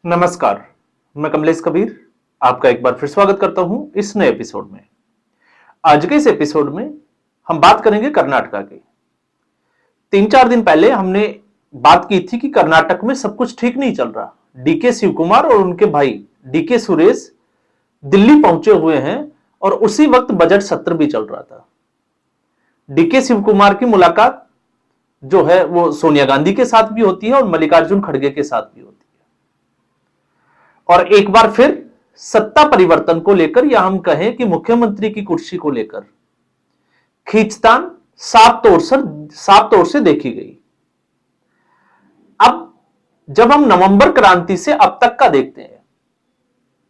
नमस्कार, मैं कमलेश कबीर आपका एक बार फिर स्वागत करता हूं इस नए एपिसोड में। आज के इस एपिसोड में हम बात करेंगे कर्नाटका की। 3-4 दिन पहले हमने बात की थी कि कर्नाटक में सब कुछ ठीक नहीं चल रहा। डीके शिव कुमार और उनके भाई डीके सुरेश दिल्ली पहुंचे हुए हैं और उसी वक्त बजट सत्र भी चल रहा था। डीके शिव कुमार की मुलाकात जो है वो सोनिया गांधी के साथ भी होती है और मल्लिकार्जुन खड़गे के साथ भी होती है। और एक बार फिर सत्ता परिवर्तन को लेकर या हम कहें कि मुख्यमंत्री की कुर्सी को लेकर खींचतान साफ तौर से देखी गई। अब जब हम नवंबर क्रांति से अब तक का देखते हैं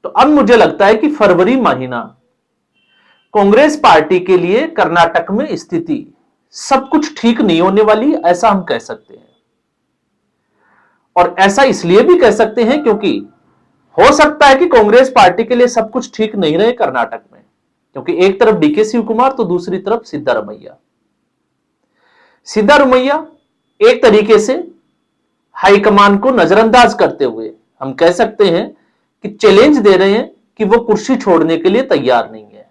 तो अब मुझे लगता है कि फरवरी महीना कांग्रेस पार्टी के लिए कर्नाटक में स्थिति सब कुछ ठीक नहीं होने वाली, ऐसा हम कह सकते हैं। और ऐसा इसलिए भी कह सकते हैं क्योंकि हो सकता है कि कांग्रेस पार्टी के लिए सब कुछ ठीक नहीं रहे कर्नाटक में, क्योंकि एक तरफ डीके शिव कुमार तो दूसरी तरफ सिद्धारमैया एक तरीके से हाईकमान को नजरअंदाज करते हुए हम कह सकते हैं कि चैलेंज दे रहे हैं कि वो कुर्सी छोड़ने के लिए तैयार नहीं है।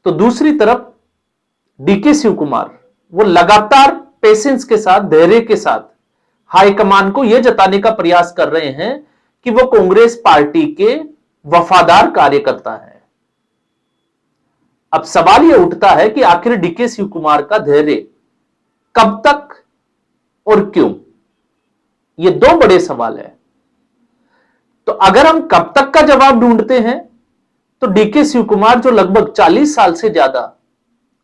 तो दूसरी तरफ डीके शिव कुमार वो लगातार पेशेंस के साथ, धैर्य के साथ हाईकमान को यह जताने का प्रयास कर रहे हैं कि वो कांग्रेस पार्टी के वफादार कार्यकर्ता है। अब सवाल यह उठता है कि आखिर डीके शिव कुमार का धैर्य कब तक और क्यों, ये दो बड़े सवाल है। तो अगर हम कब तक का जवाब ढूंढते हैं तो डीके शिव कुमार जो लगभग 40 साल से ज्यादा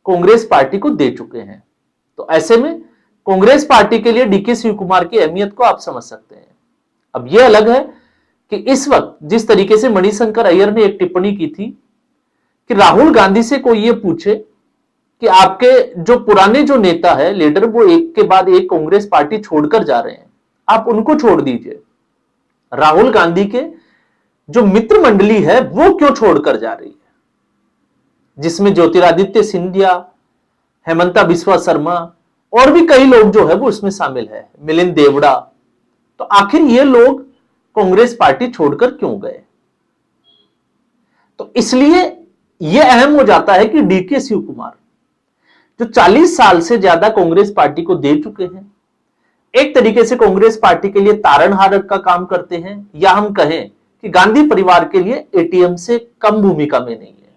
कांग्रेस पार्टी को दे चुके हैं, तो ऐसे में कांग्रेस पार्टी के लिए डीके शिव कुमार की अहमियत को आप समझ सकते हैं। अब यह अलग है कि इस वक्त जिस तरीके से मणिशंकर अय्यर ने एक टिप्पणी की थी कि राहुल गांधी से कोई यह पूछे कि आपके जो पुराने जो नेता है, लीडर, वो एक के बाद एक कांग्रेस पार्टी छोड़कर जा रहे हैं, आप उनको छोड़ दीजिए। राहुल गांधी के जो मित्र मंडली है वो क्यों छोड़कर जा रही है, जिसमें ज्योतिरादित्य सिंधिया, हेमंता बिस्वा शर्मा और भी कई लोग जो है वो इसमें शामिल है, मिलिंद देवड़ा। तो आखिर ये लोग कांग्रेस पार्टी छोड़कर क्यों गए? तो इसलिए यह अहम हो जाता है कि डीके शिव कुमार जो 40 साल से ज्यादा कांग्रेस पार्टी को दे चुके हैं, एक तरीके से कांग्रेस पार्टी के लिए तारणहार का काम करते हैं, या हम कहें कि गांधी परिवार के लिए एटीएम से कम भूमिका में नहीं है।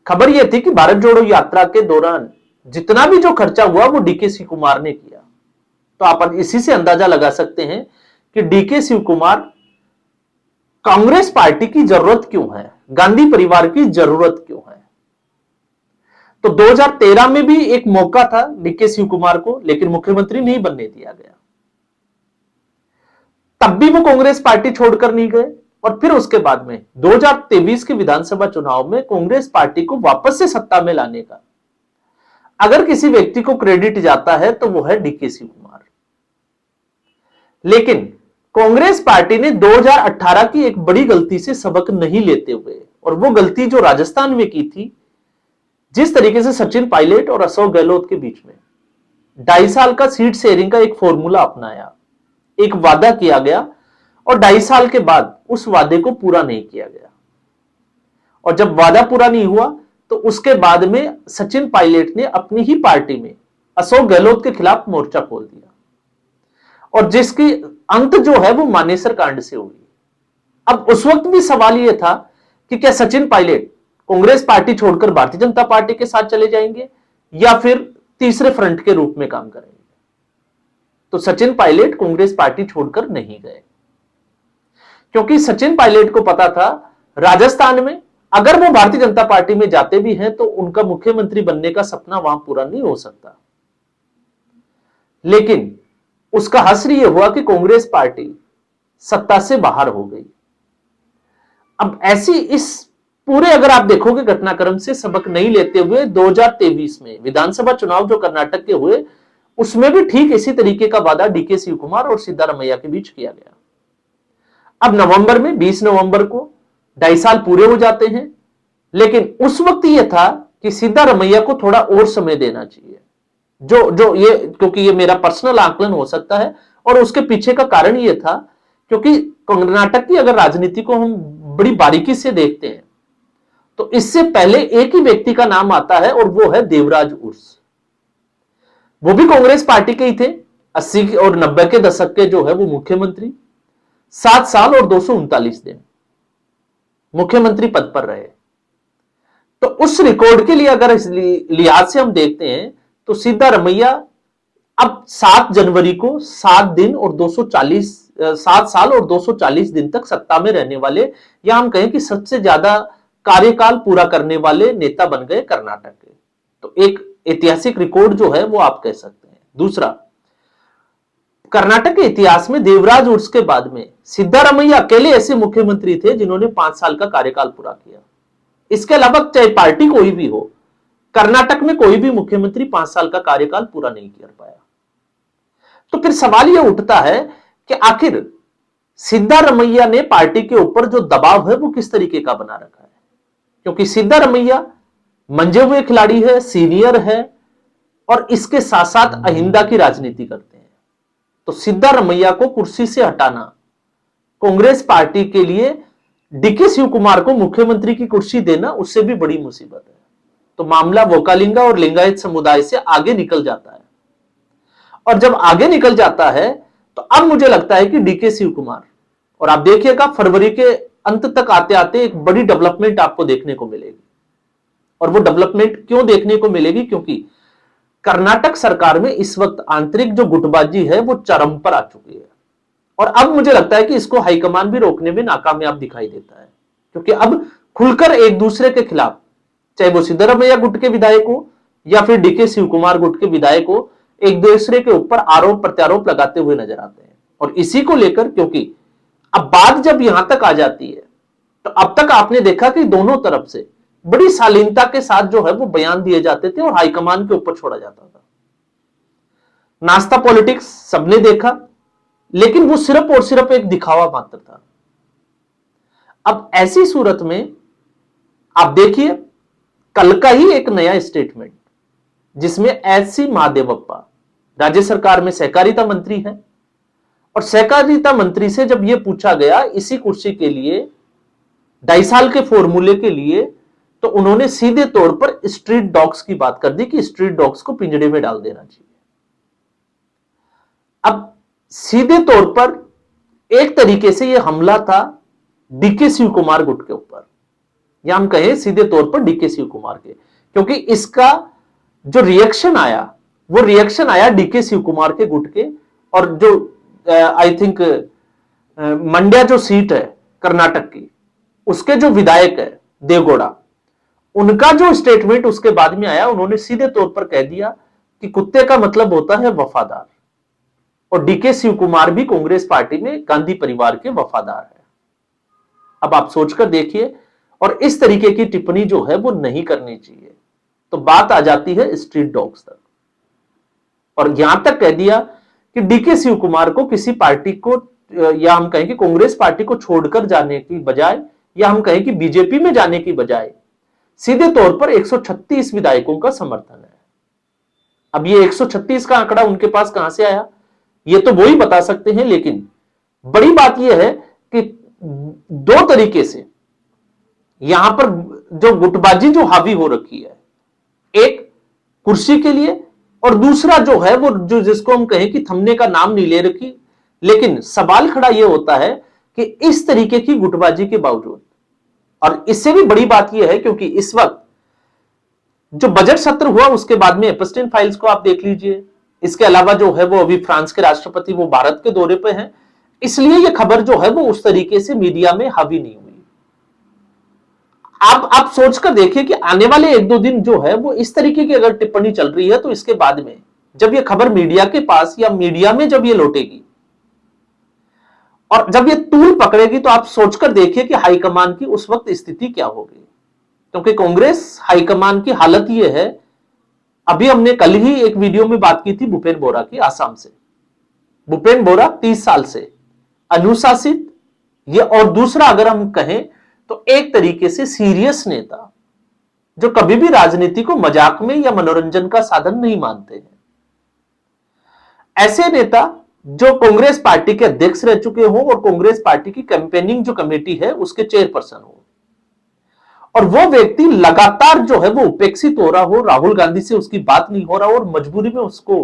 खबर यह थी कि भारत जोड़ो यात्रा के दौरान जितना भी जो खर्चा हुआ वो डीके शिव कुमार ने किया। तो आप इसी से अंदाजा लगा सकते हैं कि डीके शिव कुमार कांग्रेस पार्टी की जरूरत क्यों है, गांधी परिवार की जरूरत क्यों है। तो 2013 में भी एक मौका था डीके शिव कुमार को, लेकिन मुख्यमंत्री नहीं बनने दिया गया। तब भी वो कांग्रेस पार्टी छोड़कर नहीं गए। और फिर उसके बाद में 2023 के विधानसभा चुनाव में कांग्रेस पार्टी को वापस से सत्ता में लाने का अगर किसी व्यक्ति को क्रेडिट जाता है तो वो है डीके शिव कुमार। लेकिन कांग्रेस पार्टी ने 2018 की एक बड़ी गलती से सबक नहीं लेते हुए, और वो गलती जो राजस्थान में की थी, जिस तरीके से सचिन पायलट और अशोक गहलोत के बीच में 2.5 साल का सीट शेयरिंग का एक फॉर्मूला अपनाया, एक वादा किया गया और 2.5 साल के बाद उस वादे को पूरा नहीं किया गया। और जब वादा पूरा नहीं हुआ तो उसके बाद में सचिन पायलट ने अपनी ही पार्टी में अशोक गहलोत के खिलाफ मोर्चा खोल दिया, और जिसकी अंत जो है वो मानेसर कांड से हुई। अब उस वक्त भी सवाल यह था कि क्या सचिन पायलट कांग्रेस पार्टी छोड़कर भारतीय जनता पार्टी के साथ चले जाएंगे या फिर तीसरे फ्रंट के रूप में काम करेंगे। तो सचिन पायलट कांग्रेस पार्टी छोड़कर नहीं गए, क्योंकि सचिन पायलट को पता था राजस्थान में अगर वो भारतीय जनता पार्टी में जाते भी हैं तो उनका मुख्यमंत्री बनने का सपना वहां पूरा नहीं हो सकता। लेकिन उसका हश्र यह हुआ कि कांग्रेस पार्टी सत्ता से बाहर हो गई। अब ऐसी इस पूरे अगर आप देखोगे घटनाक्रम से सबक नहीं लेते हुए 2023 में विधानसभा चुनाव जो कर्नाटक के हुए, उसमें भी ठीक इसी तरीके का वादा डीके शिव कुमार और सिद्धारमैया के बीच किया गया। अब नवंबर में 20 नवंबर को 2.5 साल पूरे हो जाते हैं, लेकिन उस वक्त यह था कि सिद्धारमैया को थोड़ा और समय देना चाहिए। जो ये, क्योंकि ये मेरा पर्सनल आकलन हो सकता है, और उसके पीछे का कारण यह था क्योंकि कर्नाटक की अगर राजनीति को हम बड़ी बारीकी से देखते हैं तो इससे पहले एक ही व्यक्ति का नाम आता है और वो है देवराज उर्स। वो भी कांग्रेस पार्टी के ही थे। 80 और 90 के दशक के जो है वो मुख्यमंत्री, 7 साल और 239 दिन मुख्यमंत्री पद पर रहे। तो उस रिकॉर्ड के लिए अगर इस लिहाज से हम देखते हैं तो सिद्धारमैया अब 7 जनवरी को 7 साल और 240 दिन तक सत्ता में रहने वाले, या हम कहें कि सबसे ज्यादा कार्यकाल पूरा करने वाले नेता बन गए कर्नाटक के। तो एक ऐतिहासिक रिकॉर्ड जो है वो आप कह सकते हैं। दूसरा, कर्नाटक के इतिहास में देवराज उर्स के बाद में सिद्धारमैया अकेले ऐसे मुख्यमंत्री थे जिन्होंने 5 साल का कार्यकाल पूरा किया। इसके अलावा चाहे पार्टी कोई भी हो, कर्नाटक में कोई भी मुख्यमंत्री 5 साल का कार्यकाल पूरा नहीं कर पाया। तो फिर सवाल यह उठता है कि आखिर सिद्धारमैया ने पार्टी के ऊपर जो दबाव है वो किस तरीके का बना रखा है, क्योंकि सिद्धारमैया मंजे हुए खिलाड़ी है, सीनियर है और इसके साथ साथ अहिंसा की राजनीति करते हैं। तो सिद्धारमैया को कुर्सी से हटाना कांग्रेस पार्टी के लिए डीके शिव कुमार को मुख्यमंत्री की कुर्सी देना उससे भी बड़ी मुसीबत है। तो मामला वोकालिंगा और लिंगायत समुदाय से आगे निकल जाता है, और जब आगे निकल जाता है तो अब मुझे लगता है कि डीके शिव कुमार, और आप देखिएगा फरवरी के अंत तक आते आते एक बड़ी डेवलपमेंट आपको देखने को मिलेगी। और वो डेवलपमेंट क्यों देखने को मिलेगी, क्योंकि कर्नाटक सरकार में इस वक्त आंतरिक जो गुटबाजी है वो चरम पर आ चुकी है, और अब मुझे लगता है कि इसको हाईकमान भी रोकने में नाकामयाब दिखाई देता है, क्योंकि अब खुलकर एक दूसरे के खिलाफ, चाहे वो सिद्धारमैया गुट के विधायक हो या फिर डीके शिव कुमार गुट के विधायक हो, एक दूसरे के ऊपर आरोप प्रत्यारोप लगाते हुए नजर आते हैं। और इसी को लेकर, क्योंकि अब बात जब यहां तक आ जाती है तो अब तक आपने देखा कि दोनों तरफ से बड़ी शालीनता के साथ जो है वो बयान दिए जाते थे और हाईकमान के ऊपर छोड़ा जाता था। नाश्ता पॉलिटिक्स सबने देखा, लेकिन वो सिर्फ और सिर्फ एक दिखावा मात्र था। अब ऐसी सूरत में आप देखिए कल का ही एक नया स्टेटमेंट, जिसमें एस.सी. महादेवप्पा राज्य सरकार में सहकारिता मंत्री है, और सहकारिता मंत्री से जब यह पूछा गया इसी कुर्सी के लिए 2.5 साल के फॉर्मूले के लिए, तो उन्होंने सीधे तौर पर स्ट्रीट डॉग्स की बात कर दी कि स्ट्रीट डॉग्स को पिंजरे में डाल देना चाहिए। अब सीधे तौर पर एक तरीके से यह हमला था डीके शिव कुमार गुट के ऊपर, या हम कहें सीधे तौर पर डीके शिव कुमार के, क्योंकि इसका जो रिएक्शन आया वो रिएक्शन आया डीके शिव कुमार के गुट के, और जो आई थिंक मंड्या जो सीट है कर्नाटक की, उसके जो विधायक है देवगौड़ा, उनका जो स्टेटमेंट उसके बाद में आया, उन्होंने सीधे तौर पर कह दिया कि कुत्ते का मतलब होता है वफादार, और डीके शिव कुमार भी कांग्रेस पार्टी में गांधी परिवार के वफादार है। अब आप सोचकर देखिए, और इस तरीके की टिप्पणी जो है वो नहीं करनी चाहिए। तो बात आ जाती है स्ट्रीट डॉग्स तक, और यहां तक कह दिया कि डीके शिव कुमार को किसी पार्टी को, या हम कहें कि कांग्रेस पार्टी को छोड़कर जाने की बजाय, या हम कहें कि बीजेपी में जाने की बजाय सीधे तौर पर 136 विधायकों का समर्थन है। अब ये 136 का आंकड़ा उनके पास कहां से आया, ये तो वो ही बता सकते हैं, लेकिन बड़ी बात यह है कि 2 तरीके से यहां पर जो गुटबाजी जो हावी हो रखी है, एक कुर्सी के लिए, और दूसरा जो है वो जो जिसको हम कहें कि थमने का नाम नहीं ले रखी। लेकिन सवाल खड़ा यह होता है कि इस तरीके की गुटबाजी के बावजूद, और इससे भी बड़ी बात यह है क्योंकि इस वक्त जो बजट सत्र हुआ उसके बाद में एपस्टीन फाइल्स को आप देख लीजिए, इसके अलावा जो है वो अभी फ्रांस के राष्ट्रपति वो भारत के दौरे पे हैं, इसलिए यह खबर जो है वो उस तरीके से मीडिया में हावी नहीं हुई। आप सोचकर देखिए कि आने वाले 1-2 दिन जो है वो इस तरीके की अगर टिप्पणी चल रही है, तो इसके बाद में जब यह खबर मीडिया के पास या मीडिया में जब ये लौटेगी और जब ये तूल पकड़ेगी, तो आप सोचकर देखिए कि हाईकमान की उस वक्त स्थिति क्या होगी। क्योंकि कांग्रेस हाईकमान की हालत यह है, अभी हमने कल ही एक वीडियो में बात की थी भूपेन बोरा की, आसाम से। भूपेन बोरा 30 साल से अनुशासित, ये और दूसरा अगर हम कहें तो एक तरीके से सीरियस नेता, जो कभी भी राजनीति को मजाक में या मनोरंजन का साधन नहीं मानते हैं। ऐसे नेता जो कांग्रेस पार्टी के अध्यक्ष रह चुके हो और कांग्रेस पार्टी की कैंपेनिंग जो कमेटी है उसके चेयरपर्सन हो, और वो व्यक्ति लगातार जो है वो उपेक्षित हो रहा हो, राहुल गांधी से उसकी बात नहीं हो रहा हो, और मजबूरी में उसको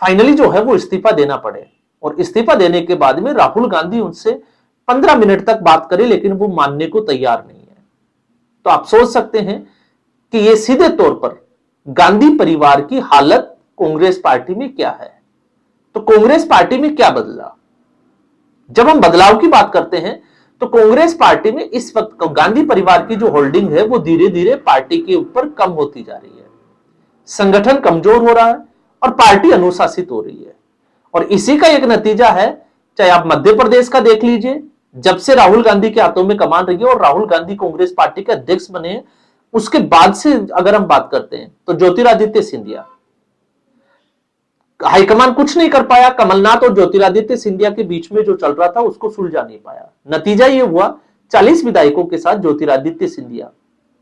फाइनली जो है वो इस्तीफा देना पड़े, और इस्तीफा देने के बाद में राहुल गांधी उनसे 15 मिनट तक बात करे लेकिन वो मानने को तैयार नहीं है। तो आप सोच सकते हैं कि ये सीधे तौर पर गांधी परिवार की हालत कांग्रेस पार्टी में क्या है। तो कांग्रेस पार्टी में क्या बदला? जब हम बदलाव की बात करते हैं तो कांग्रेस पार्टी में इस वक्त गांधी परिवार की जो होल्डिंग है वो धीरे धीरे पार्टी के ऊपर कम होती जा रही है, संगठन कमजोर हो रहा है और पार्टी अनुशासित हो रही है। और इसी का एक नतीजा है, चाहे आप मध्य प्रदेश का देख लीजिए, जब से राहुल गांधी के हाथों में कमान रही है और राहुल गांधी कांग्रेस पार्टी के अध्यक्ष बने, उसके बाद से अगर हम बात करते हैं तो ज्योतिरादित्य सिंधिया हाईकमान कुछ नहीं कर पाया। कमलनाथ और ज्योतिरादित्य सिंधिया के बीच में जो चल रहा था उसको सुलझा नहीं पाया। नतीजा ये हुआ 40 विधायकों के साथ ज्योतिरादित्य सिंधिया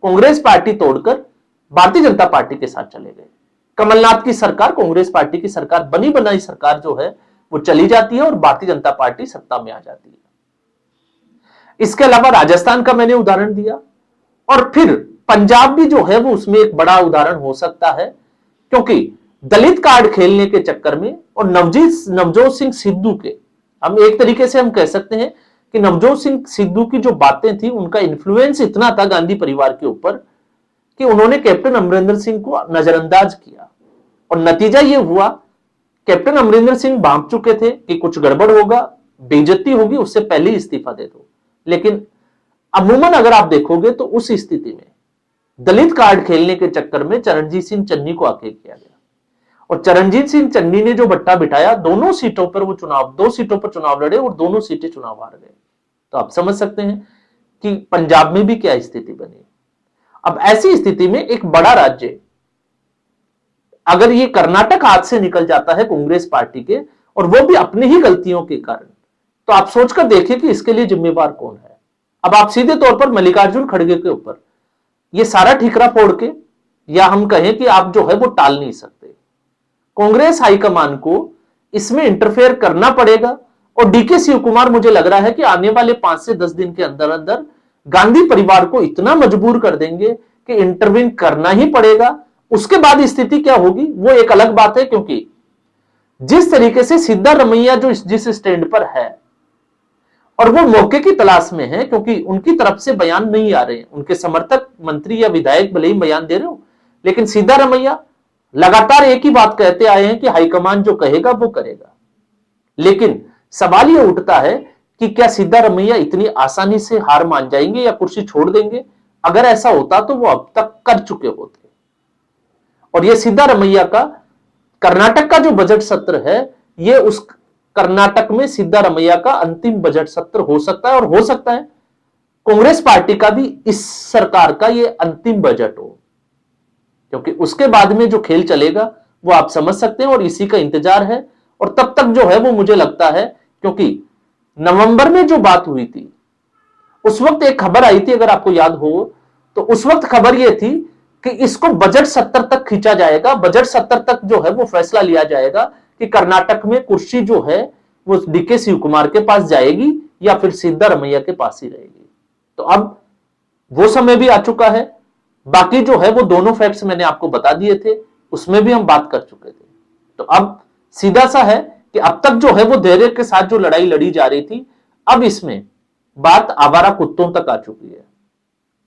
कांग्रेस पार्टी तोड़कर भारतीय जनता पार्टी के साथ चले गए। कमलनाथ की सरकार, कांग्रेस पार्टी की सरकार, बनी बनाई सरकार जो है वो चली जाती है और भारतीय जनता पार्टी सत्ता में आ जाती है। इसके अलावा राजस्थान का मैंने उदाहरण दिया, और फिर पंजाब भी जो है वो उसमें एक बड़ा उदाहरण हो सकता है, क्योंकि दलित कार्ड खेलने के चक्कर में और नवजोत सिंह सिद्धू के, हम एक तरीके से हम कह सकते हैं कि नवजोत सिंह सिद्धू की जो बातें थी उनका इन्फ्लुएंस इतना था गांधी परिवार के ऊपर कि उन्होंने कैप्टन अमरिंदर सिंह को नजरअंदाज किया, और नतीजा यह हुआ कैप्टन अमरिंदर सिंह भांप चुके थे कि कुछ गड़बड़ होगा, बेइज्जती होगी, उससे पहले ही इस्तीफा दे दो। लेकिन अमूमन अगर आप देखोगे तो उस स्थिति में दलित कार्ड खेलने के चक्कर में चरणजीत सिंह चन्नी को आगे किया गया, और चरणजीत सिंह चन्नी ने जो बट्टा बिठाया, दोनों सीटों पर वो दो सीटों पर चुनाव लड़े और दोनों सीटें चुनाव हार गए। तो आप समझ सकते हैं कि पंजाब में भी क्या स्थिति बनी। अब ऐसी स्थिति में एक बड़ा राज्य, अगर ये कर्नाटक हाथ से निकल जाता है कांग्रेस पार्टी के, और वो भी अपनी ही गलतियों के कारण, तो आप सोचकर देखिए कि इसके लिए जिम्मेवार कौन है। अब आप सीधे तौर पर मल्लिकार्जुन खड़गे के ऊपर ये सारा ठीकरा फोड़ के, या हम कहें कि आप जो है वो टाल नहीं सकते, कांग्रेस हाईकमान को इसमें इंटरफेयर करना पड़ेगा। और डीके शिव कुमार मुझे लग रहा है कि आने वाले 5 से 10 दिन के अंदर अंदर गांधी परिवार को इतना मजबूर कर देंगे कि इंटरवीन करना ही पड़ेगा। उसके बाद स्थिति क्या होगी वो एक अलग बात है, क्योंकि जिस तरीके से सिद्धारमैया जो जिस स्टैंड पर है, और वो मौके की तलाश में है, क्योंकि उनकी तरफ से बयान नहीं आ रहे हैं, उनके समर्थक मंत्री या विधायक भले ही बयान दे रहे हो, लेकिन सिद्धारमैया लगातार एक ही बात कहते आए हैं कि हाईकमान जो कहेगा वो करेगा। लेकिन सवाल ये उठता है कि क्या सिद्धारमैया इतनी आसानी से हार मान जाएंगे या कुर्सी छोड़ देंगे? अगर ऐसा होता तो वो अब तक कर चुके होते। और ये सिद्धारमैया का कर्नाटक का जो बजट सत्र है, ये उस कर्नाटक में सिद्धारमैया का अंतिम बजट सत्र हो सकता है, और हो सकता है कांग्रेस पार्टी का भी इस सरकार का ये अंतिम बजट हो, क्योंकि उसके बाद में जो खेल चलेगा वो आप समझ सकते हैं, और इसी का इंतजार है। और तब तक जो है वो मुझे लगता है, क्योंकि नवंबर में जो बात हुई थी उस वक्त एक खबर आई थी, अगर आपको याद हो तो उस वक्त खबर यह थी कि इसको बजट सत्र तक खींचा जाएगा, बजट सत्र तक जो है वो फैसला लिया जाएगा कि कर्नाटक में कुर्सी जो है वो डीके शिव कुमार के पास जाएगी या फिर सिद्धारमैया के पास ही रहेगी। तो अब वो समय भी आ चुका है। बाकी जो है वो दोनों फैक्ट्स मैंने आपको बता दिए थे, उसमें भी हम बात कर चुके थे। तो अब सीधा सा है कि अब तक जो है वो धैर्य के साथ जो लड़ाई लड़ी जा रही थी, अब इसमें बात आवारा कुत्तों तक आ चुकी है।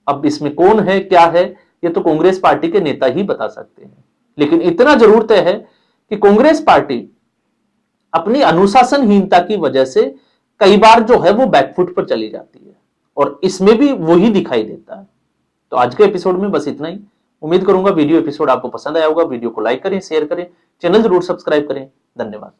अब इसमें कौन है क्या है ये तो कांग्रेस पार्टी के नेता ही बता सकते हैं, लेकिन इतना जरूर तय है कि कांग्रेस पार्टी अपनी अनुशासनहीनता की वजह से कई बार जो है वो बैकफुट पर चली जाती है, और इसमें भी वही दिखाई देता है। तो आज के एपिसोड में बस इतना ही। उम्मीद करूंगा वीडियो एपिसोड आपको पसंद आया होगा। वीडियो को लाइक करें, शेयर करें, चैनल जरूर सब्सक्राइब करें। धन्यवाद।